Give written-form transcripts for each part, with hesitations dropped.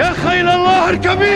يا خيل الله اركبي.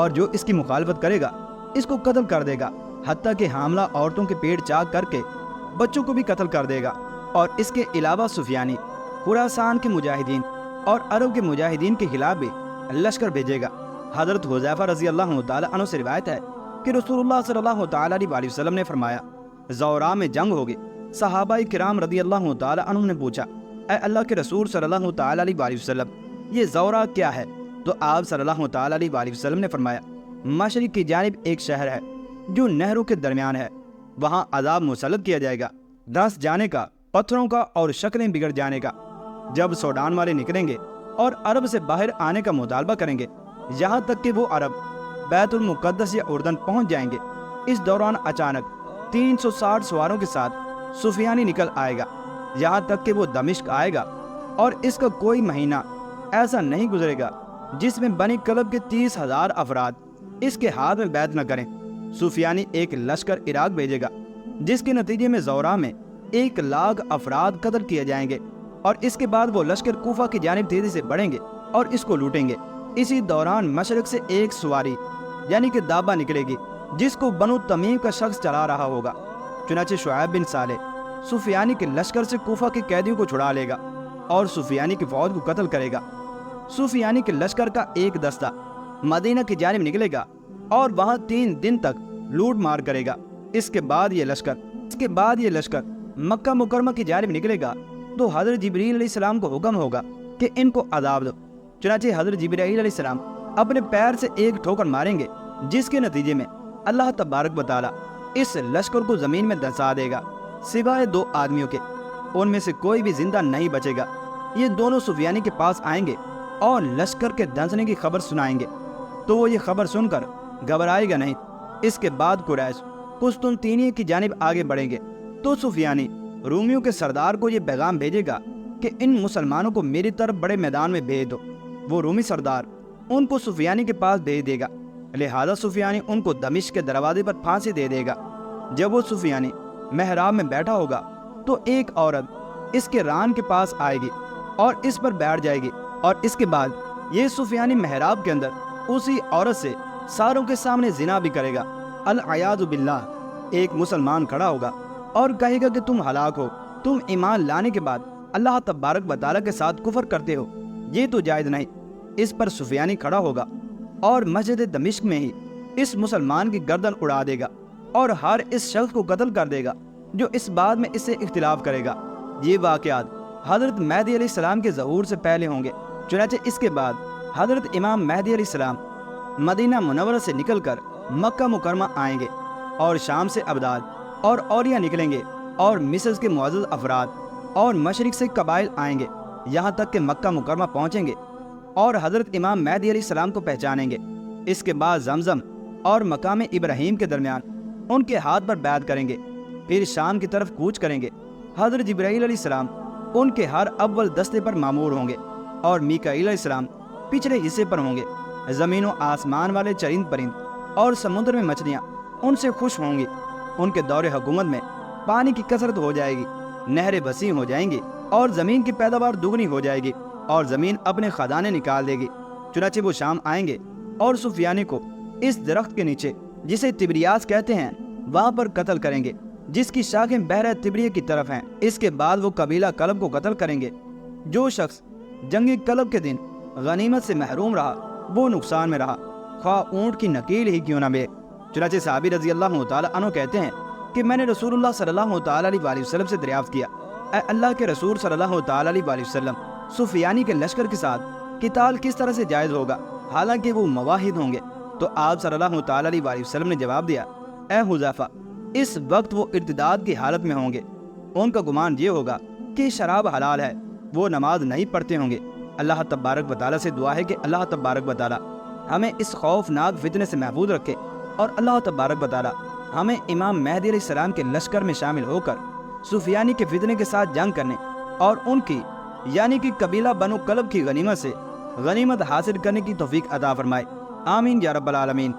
اور جو اس کی مخالفت کرے گا اس کو قتل کر دے گا، حتیٰ کہ حاملہ عورتوں کے پیٹ چاک کر کے بچوں کو بھی قتل کر دے گا۔ اور اس کے علاوہ سفیانی خراسان کے مجاہدین اور عرب کے مجاہدین کے خلاف بھی لشکر بھیجے گا۔ حضرت حذیفہ رضی اللہ تعالیٰ عنہ سے روایت ہے کہ رسول اللہ صلی اللہ تعالیٰ علیہ وسلم نے فرمایا، زورا میں جنگ ہوگی۔ صحابہ کرام رضی اللہ تعالیٰ عنہ نے پوچھا، اے اللہ کے رسول صلی اللہ تعالیٰ علیہ وسلم، یہ زورا کیا ہے؟ تو آپ صلی اللہ تعالیٰ علیہ وسلم نے فرمایا، مشرق کی جانب ایک شہر ہے جو نہروں کے درمیان ہے، وہاں عذاب مسلط کیا جائے گا، دھنس جانے کا، پتھروں کا اور شکلیں بگڑ جانے کا۔ جب سوڈان والے نکلیں گے اور عرب سے باہر آنے کا مطالبہ کریں گے، یہاں تک کہ وہ عرب بیت المقدس یا اردن پہنچ جائیں گے، اس دوران اچانک 360 سواروں کے ساتھ سفیانی نکل آئے گا، یہاں تک کہ وہ دمشق آئے گا، اور اس کا کوئی مہینہ ایسا نہیں گزرے گا جس میں بنی کلب کے 30,000 افراد اس کے ہاتھ میں بیعت نہ کریں۔ سفیانی ایک لشکر عراق بھیجے گا، جس کے نتیجے میں زورا میں 1,00,000 افراد قتل کیے جائیں گے، اور اس کے بعد وہ لشکر کوفہ کی جانب تیزی سے بڑھیں گے اور اس کو لوٹیں گے۔ اسی دوران مشرق سے ایک سواری یعنی کہ دابہ نکلے گی، جس کو بنو تمیم کا شخص چلا رہا ہوگا۔ چنانچہ شعیب بن صالح سفیانی کے لشکر سے کوفہ کے قیدیوں کو چھڑا لے گا اور سفیانی کی فوج کو قتل کرے گا۔ سفیانی کے لشکر کا ایک دستہ مدینہ کی جانب نکلے گا اور وہاں 3 دن تک لوٹ مار کرے گا۔ اس کے بعد یہ لشکر مکہ مکرمہ کی جانب نکلے گا تو حضرت جبرائیل علیہ السلام کو حکم ہوگا کہ ان کو عذاب دو۔ چنانچہ حضرت جبرائیل علیہ السلام اپنے پیر سے ایک ٹھوکر ماریں گے، جس کے نتیجے میں اللہ تبارک و تعالیٰ اس لشکر کو زمین میں دھنسا دے گا، سوائے 2 آدمیوں کے، ان میں سے کوئی بھی زندہ نہیں بچے گا۔ یہ دونوں سفیانی کے پاس آئیں گے اور لشکر کے دھنسنے کی خبر سنائیں گے، تو وہ یہ خبر سن کر گھبرائے گا نہیں۔ اس کے بعد قریش قسطنطنیہ کی جانب آگے بڑھیں گے، تو سفیانی رومیوں کے سردار کو یہ پیغام بھیجے گا کہ ان مسلمانوں کو میری طرف بڑے میدان میں بھیج دو۔ وہ رومی سردار ان کو سفیانی کے پاس بھیج دے گا، لہذا سفیانی ان کو دمشق کے دروازے پر پھانسی دے دے گا۔ جب وہ سفیانی محراب میں بیٹھا ہوگا تو ایک عورت اس کے ران کے پاس آئے گی اور اس پر بیٹھ جائے گی، اور اس کے بعد یہ سفیانی محراب کے اندر اسی عورت سے ساروں کے سامنے زنا بھی کرے گا۔ العیاذ باللہ۔ ایک مسلمان کھڑا ہوگا اور کہے گا کہ تم ہلاک ہو، تم ایمان لانے کے بعد اللہ تبارک و تعالیٰ کے ساتھ کفر کرتے ہو، یہ تو جائز نہیں۔ اس پر سفیانی کھڑا ہوگا اور مسجد دمشق میں ہی اس مسلمان کی گردن اڑا دے گا اور ہر اس شخص کو قتل کر دے گا جو اس بات میں اس سے اختلاف کرے گا۔ یہ واقعات حضرت مہدی علیہ السلام کے ظہور سے پہلے ہوں گے۔ چنانچہ اس کے بعد حضرت امام مہدی علیہ السلام مدینہ منورہ سے نکل کر مکہ مکرمہ آئیں گے، اور شام سے ابدال اور اولیاء نکلیں گے، اور مصر کے معزز افراد اور مشرق سے قبائل آئیں گے، یہاں تک کہ مکہ مکرمہ پہنچیں گے اور حضرت امام مہدی علیہ السلام کو پہچانیں گے۔ اس کے بعد زمزم اور مقام ابراہیم کے درمیان ان کے ہاتھ پر بیعت کریں گے، پھر شام کی طرف کوچ کریں گے۔ حضرت جبرائیل علیہ السلام ان کے ہر اول دستے پر مامور ہوں گے، اور میکائیل علیہ السلام پچھلے حصے پر ہوں گے۔ زمین و آسمان والے چرند پرند اور سمندر میں مچھلیاں ان سے خوش ہوں گی۔ ان کے دور حکومت میں پانی کی کثرت ہو جائے گی، نہریں وسیع ہو جائیں گی، اور زمین کی پیداوار دگنی ہو جائے گی، اور زمین اپنے خزانے نکال دے گی۔ چنانچہ وہ شام آئیں گے اور سفیانی کو اس درخت کے نیچے، جسے تبریاس کہتے ہیں، وہاں پر قتل کریں گے، جس کی شاخیں بحر تبریہ کی طرف ہیں۔ اس کے بعد وہ قبیلہ کلب کو قتل کریں گے۔ جو شخص جنگ کلب کے دن غنیمت سے محروم رہا وہ نقصان میں رہا، خواہ اونٹ کی نکیل ہی کیوں نہ ملے۔ چنانچہ صحابی رضی اللہ تعالیٰ عنہ کہتے ہیں کہ میں نے رسول اللہ صلی اللہ تعالیٰ علیہ وسلم سے دریافت کیا، اے اللہ کے رسول صلی اللہ تعالیٰ علیہ وسلم، سفیانی کے لشکر کے ساتھ قتال کس طرح سے جائز ہوگا حالانکہ وہ مواحد ہوں گے؟ تو آپ صلی اللہ تعالیٰ علیہ وسلم نے جواب دیا، اے حذیفہ، اس وقت وہ ارتداد کی حالت میں ہوں گے، ان کا گمان یہ ہوگا کہ شراب حلال ہے، وہ نماز نہیں پڑھتے ہوں گے۔ اللہ تبارک و تعالیٰ سے دعا ہے کہ اللہ تبارک و تعالیٰ ہمیں اس خوفناک فتنے سے محفوظ رکھے، اور اللہ تبارک و تعالیٰ ہمیں امام مہدی علیہ السلام کے لشکر میں شامل ہو کر سفیانی کے فتنے کے ساتھ جنگ کرنے اور ان کی یعنی کہ قبیلہ بنو کلب کی غنیمت سے غنیمت حاصل کرنے کی توفیق عطا فرمائے۔ آمین یا رب العالمین۔